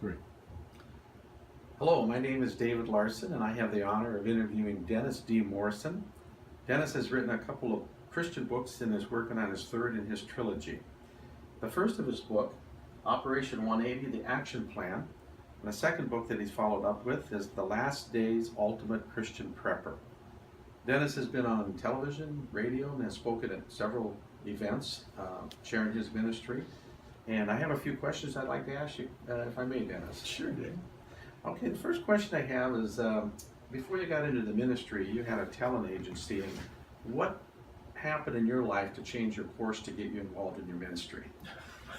Great. Hello, my name is David Larson, and I have the honor of interviewing Dennis D. Morrison. Dennis has written a couple of Christian books and is working on his third in his trilogy. The first of his book, Operation 180, The Action Plan, and the second book that he's followed up with is The Last Days Ultimate Christian Prepper. Dennis has been on television, radio, and has spoken at several events, sharing his ministry. And I have a few questions I'd like to ask you, if I may, Dennis. Sure, Dave. Okay, the first question I have is, before you got into the ministry, you had a talent agency, and what happened in your life to change your course to get you involved in your ministry?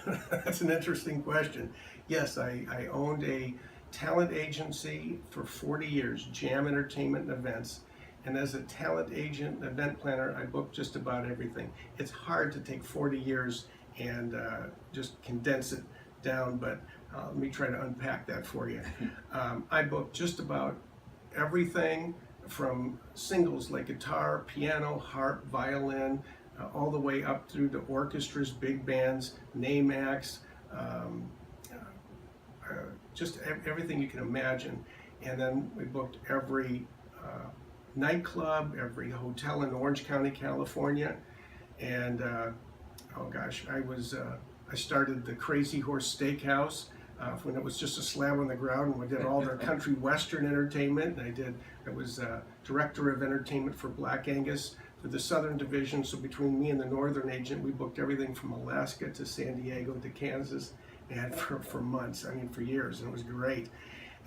That's an interesting question. Yes, I owned a talent agency for 40 years, Jam Entertainment and Events. And as a talent agent and event planner, I booked just about everything. It's hard to take 40 years and just condense it down, but let me try to unpack that for you. I booked just about everything from singles like guitar, piano, harp, violin, all the way up through to orchestras, big bands, name acts, just everything you can imagine. And then we booked every nightclub, every hotel in Orange County, California. And oh gosh, I started the Crazy Horse Steakhouse when it was just a slab on the ground, and we did all their country western entertainment. And I was director of entertainment for Black Angus for the Southern Division. So between me and the Northern agent, we booked everything from Alaska to San Diego to Kansas, and for months, for years, and it was great.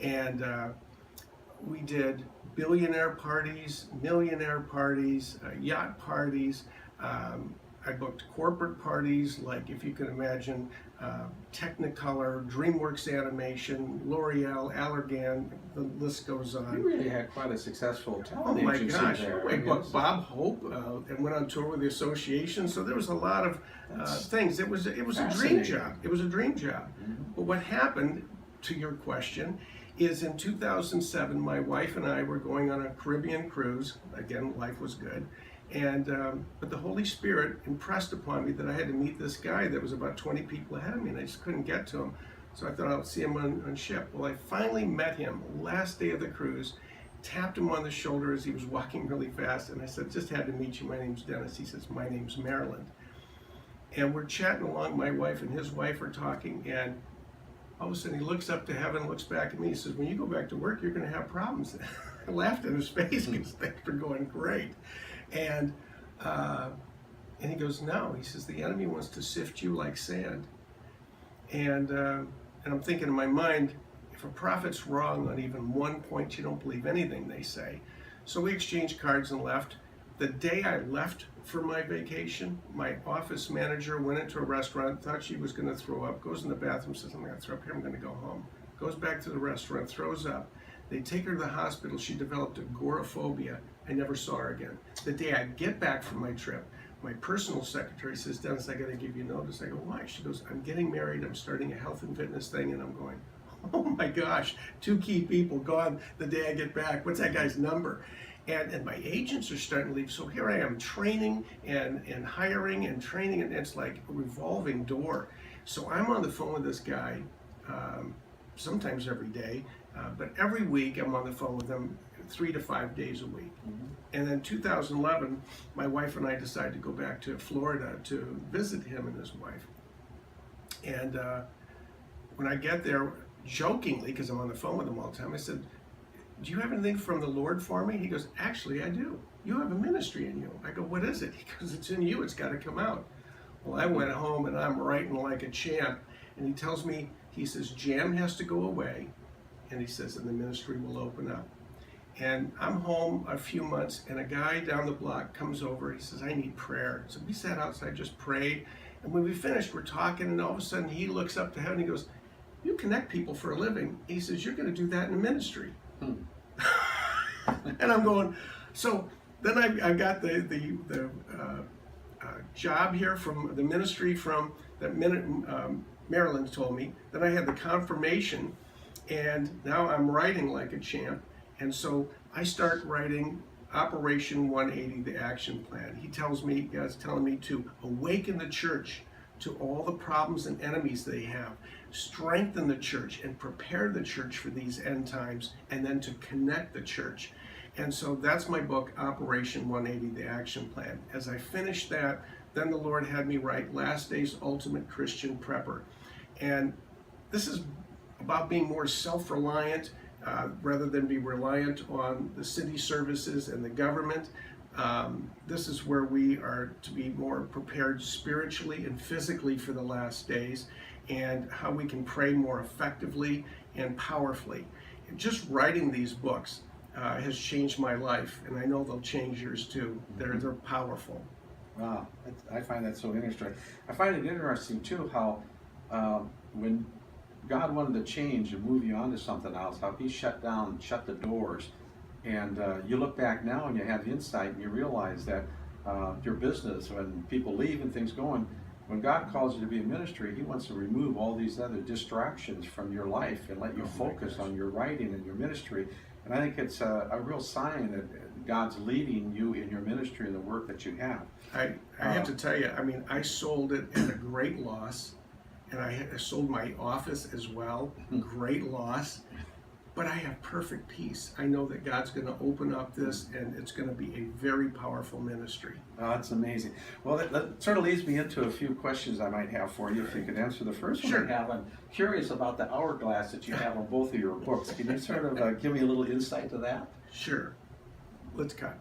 And we did billionaire parties, millionaire parties, yacht parties. I booked corporate parties, like, if you can imagine, Technicolor, DreamWorks Animation, L'Oreal, Allergan, the list goes on. You really had quite a successful talent Oh my agency gosh, there. I booked Bob Hope and went on tour with the association, so there was a lot of things. It was a dream job. It was a dream job. Mm-hmm. But what happened, to your question, is in 2007, my wife and I were going on a Caribbean cruise. Again, life was good. And but the Holy Spirit impressed upon me that I had to meet this guy that was about 20 people ahead of me, and I just couldn't get to him. So I thought I'll see him on ship. Well, I finally met him last day of the cruise, tapped him on the shoulder as he was walking really fast, and I said, just had to meet you. My name's Dennis. He says, my name's Maryland. And we're chatting along. My wife and his wife are talking, and all of a sudden he looks up to heaven, looks back at me. He says, when you go back to work, you're going to have problems. I laughed in his face because things were going great. And he goes, no. He says, the enemy wants to sift you like sand. And I'm thinking in my mind, if a prophet's wrong on even one point, you don't believe anything they say. So we exchanged cards and left. The day I left for my vacation, my office manager went into a restaurant, thought she was going to throw up, goes in the bathroom, says, I'm going to throw up here, I'm going to go home. Goes back to the restaurant, throws up. They take her to the hospital. She developed agoraphobia. I never saw her again. The day I get back from my trip, my personal secretary says, Dennis, I got to give you notice. I go, why? She goes, I'm getting married. I'm starting a health and fitness thing. And I'm going, oh my gosh, 2 key people gone the day I get back. What's that guy's number? And my agents are starting to leave. So here I am training and hiring and training. And it's like a revolving door. So I'm on the phone with this guy sometimes every day. But every week I'm on the phone with him 3 to 5 days a week. Mm-hmm. And then 2011, my wife and I decided to go back to Florida to visit him and his wife. And when I get there, jokingly, because I'm on the phone with him all the time, I said, do you have anything from the Lord for me? He goes, actually, I do. You have a ministry in you. I go, what is it? He goes, it's in you. It's got to come out. Well, I went home and I'm writing like a champ. And he tells me, he says, Jam has to go away. And he says, and the ministry will open up. And I'm home a few months, and a guy down the block comes over. He says, I need prayer. So we sat outside, just prayed. And when we finished, we're talking, and all of a sudden he looks up to heaven. He goes, you connect people for a living. He says, you're going to do that in the ministry. And I'm going, so then I got the job here from the ministry from that minute Maryland told me. Then I had the confirmation. And now I'm writing like a champ. And so I start writing Operation 180, the action plan. God's telling me to awaken the church to all the problems and enemies they have. strengthen the church and prepare the church for these end times, and then to connect the church. And so that's my book, Operation 180, the action plan. As I finished that, then the Lord had me write Last Day's Ultimate Christian Prepper. And this is about being more self-reliant rather than be reliant on the city services and the government. This is where we are to be more prepared spiritually and physically for the last days, and how we can pray more effectively and powerfully. And just writing these books has changed my life, and I know they'll change yours too. They're powerful. Wow, I find that so interesting. I find it interesting too how when God wanted to change and move you on to something else, how He shut the doors. And you look back now and you have insight and you realize that your business, when people leave and things going, when God calls you to be in ministry, He wants to remove all these other distractions from your life and let you focus on your writing and your ministry. And I think it's a real sign that God's leading you in your ministry and the work that you have. I have to tell you, I mean, I sold it at a great loss, and I sold my office as well, great loss. But I have perfect peace. I know that God's going to open up this, and it's going to be a very powerful ministry. Oh, that's amazing. Well, that sort of leads me into a few questions I might have for you, if you could answer the first one I have. I'm curious about the hourglass that you have on both of your books. Can you sort of give me a little insight to that? Sure. Let's cut.